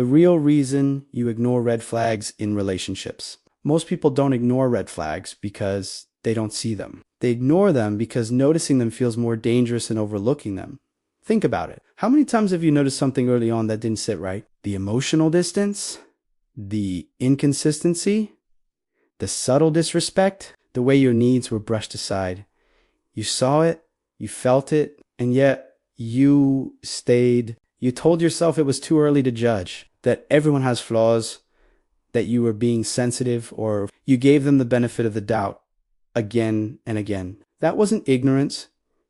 The real reason you ignore red flags in relationships. Most people don't ignore red flags because they don't see them. They ignore them because noticing them feels more dangerous than overlooking them. Think about it. How many times have you noticed something early on that didn't sit right? The emotional distance, the inconsistency, the subtle disrespect, the way your needs were brushed aside. You saw it, you felt it, and yet you stayed. You told yourself it was too early to judge, that everyone has flaws, that you were being sensitive, or you gave them the benefit of the doubt again and again. That wasn't ignorance.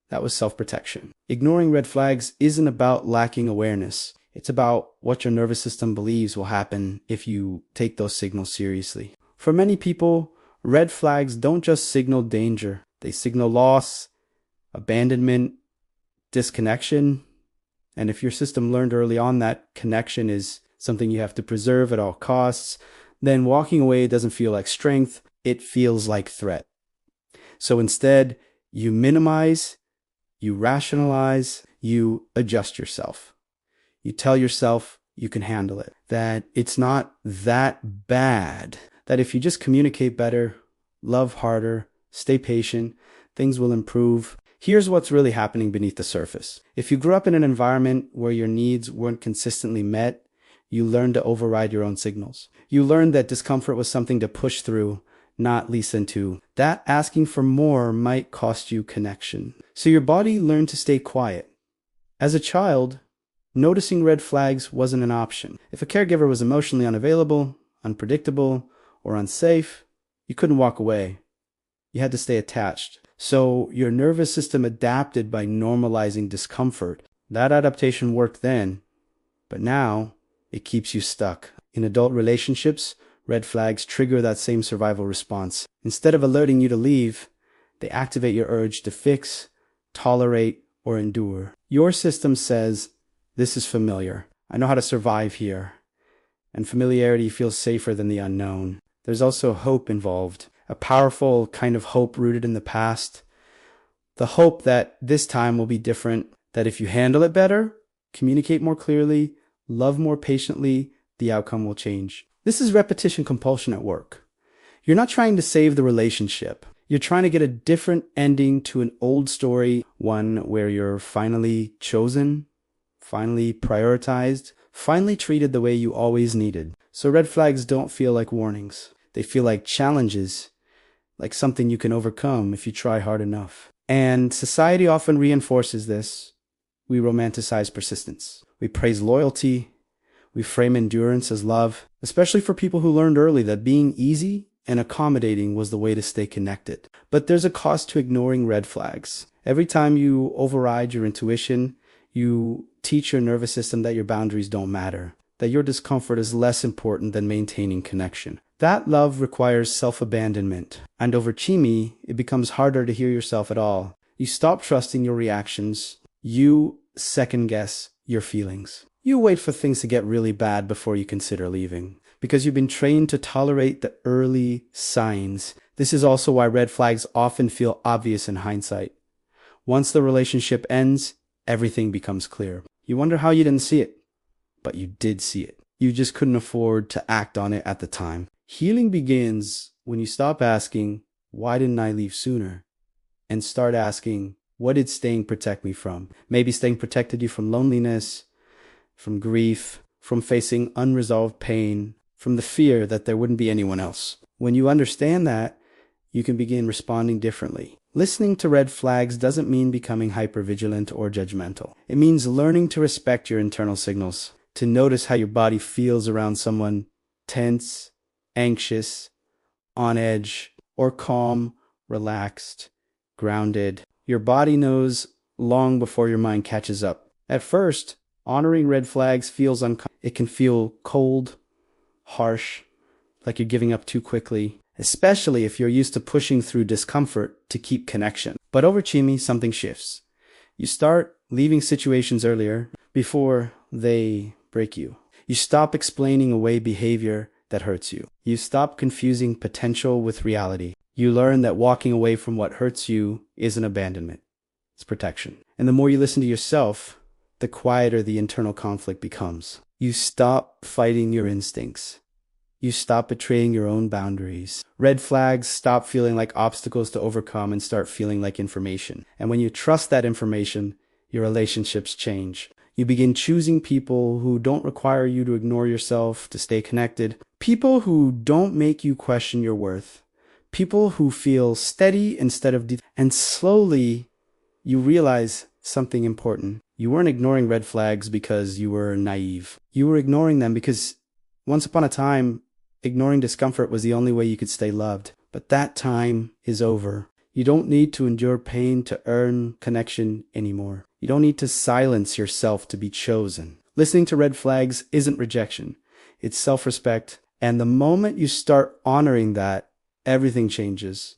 That was self-protection. Ignoring red flags isn't about lacking awareness. It's about what your nervous system believes will happen if you take those signals seriously. For many people, red flags don't just signal danger. They signal loss, abandonment, disconnection. And if your system learned early on that connection is something you have to preserve at all costs, then walking away doesn't feel like strength. It feels like threat. So instead, you minimize, you rationalize, you adjust yourself. You tell yourself you can handle it, that it's not that bad, that if you just communicate better, love harder, stay patient, things will improve. Here's what's really happening beneath the surface. If you grew up in an environment where your needs weren't consistently met, you learned to override your own signals. You learned that discomfort was something to push through, not listen to. That asking for more might cost you connection. So your body learned to stay quiet. As a child, noticing red flags wasn't an option. If a caregiver was emotionally unavailable, unpredictable, or unsafe, you couldn't walk away. You had to stay attached. So your nervous system adapted by normalizing discomfort. That adaptation worked then, but now it keeps you stuck. In adult relationships, red flags trigger that same survival response. Instead of alerting you to leave, they activate your urge to fix, tolerate, or endure. Your system says, this is familiar. I know how to survive here. And familiarity feels safer than the unknown. There's also hope involved, a powerful kind of hope rooted in the past. The hope that this time will be different, that if you handle it better, communicate more clearly, love more patiently, the outcome will change. This is repetition compulsion at work. You're not trying to save the relationship. You're trying to get a different ending to an old story, one where you're finally chosen, finally prioritized, finally treated the way you always needed. So red flags don't feel like warnings. They feel like challenges, like something you can overcome if you try hard enough. And society often reinforces this. We romanticize persistence. We praise loyalty. We frame endurance as love, especially for people who learned early that being easy and accommodating was the way to stay connected. But there's a cost to ignoring red flags. Every time you override your intuition, you teach your nervous system that your boundaries don't matter, that your discomfort is less important than maintaining connection. That love requires self-abandonment. And over chimi, it becomes harder to hear yourself at all. You stop trusting your reactions. You second-guess your feelings. You wait for things to get really bad before you consider leaving, because you've been trained to tolerate the early signs. This is also why red flags often feel obvious in hindsight. Once the relationship ends, everything becomes clear. You wonder how you didn't see it, but you did see it. You just couldn't afford to act on it at the time. Healing begins when you stop asking, why didn't I leave sooner? And start asking, what did staying protect me from? Maybe staying protected you from loneliness, from grief, from facing unresolved pain, from the fear that there wouldn't be anyone else. When you understand that, you can begin responding differently. Listening to red flags doesn't mean becoming hypervigilant or judgmental. It means learning to respect your internal signals, to notice how your body feels around someone tense, anxious, on edge, or calm, relaxed, grounded. Your body knows long before your mind catches up. At first, honoring red flags feels uncomfortable. It can feel cold, harsh, like you're giving up too quickly, especially if you're used to pushing through discomfort to keep connection. But over chimi, something shifts. You start leaving situations earlier before they break you. You stop explaining away behavior that hurts you. You stop confusing potential with reality. You learn that walking away from what hurts you isn't abandonment. It's protection. And the more you listen to yourself, the quieter the internal conflict becomes. You stop fighting your instincts. You stop betraying your own boundaries. Red flags stop feeling like obstacles to overcome and start feeling like information. And when you trust that information, your relationships change. You begin choosing people who don't require you to ignore yourself to stay connected. People who don't make you question your worth. People who feel steady instead of and slowly you realize something important. You weren't ignoring red flags because you were naive. You were ignoring them because once upon a time, ignoring discomfort was the only way you could stay loved. But that time is over. You don't need to endure pain to earn connection anymore. You don't need to silence yourself to be chosen. Listening to red flags isn't rejection. It's self-respect. And the moment you start honoring that, everything changes.